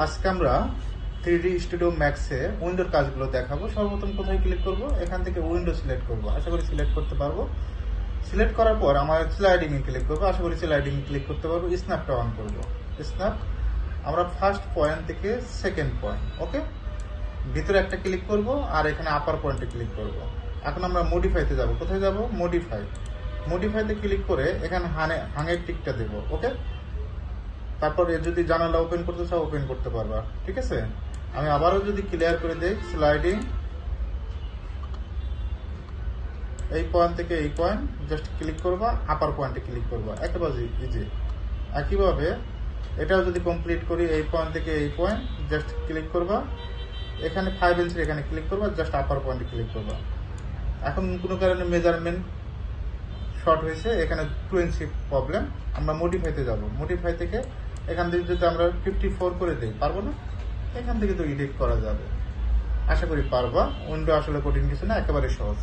আজকে আমরা 3D studio ম্যাক্সে উইন্ডোর কাজগুলো দেখাবো। সর্বপ্রথম কোথায় ক্লিক করব, এখান থেকে উইন্ডো সিলেক্ট করব। আশা করি সিলেক্ট করতে পারবো। সিলেক্ট করার পর আমার স্লাইডিং এ ক্লিক করবো। আশা করি স্লাইডিং এ ক্লিক করতে পারবো। স্ন্যাপটা অন করব। স্ন্যাপ আমরা ফার্স্ট পয়েন্ট থেকে সেকেন্ড পয়েন্ট, ওকে, ভিতরে একটা ক্লিক করব আর এখানে আপার পয়েন্টে ক্লিক করব। এখন আমরা মডিফাইতে যাব। কোথায় যাব? মডিফাই। মডিফাইতে ক্লিক করে এখানে হাঙের টিকটা দেব, ওকে। তারপর যদি জানালা ওপেন করতে চাও ওপেন করতে পারবা, ঠিক আছে। আমি আবারও যদি ক্লিয়ার করে দেই, স্লাইডিং এই পয়েন্ট থেকে এই পয়েন্ট জাস্ট ক্লিক করবা, আপার পয়েন্টে ক্লিক করবা, একেবারে ইজি। একইভাবে এটাও যদি কমপ্লিট করি, এই পয়েন্ট থেকে এই পয়েন্ট জাস্ট ক্লিক করবা, এখানে 5 ইঞ্চি এখানে ক্লিক করবা, জাস্ট আপার পয়েন্টে ক্লিক করবা। এখন কোনো কারণে মেজারমেন্ট শর্ট হয়েছে, এখানে 2 ইঞ্চি প্রবলেম। আমরা মডিফাইতে যাব। মডিফাই থেকে এখান থেকে যদি আমরা 54 করে দিই, পারবো না? এখান থেকে তো এডিট করা যাবে। আশা করি পারবা। উইন্ডো আসলে কঠিন কিছু না, একেবারে সহজ।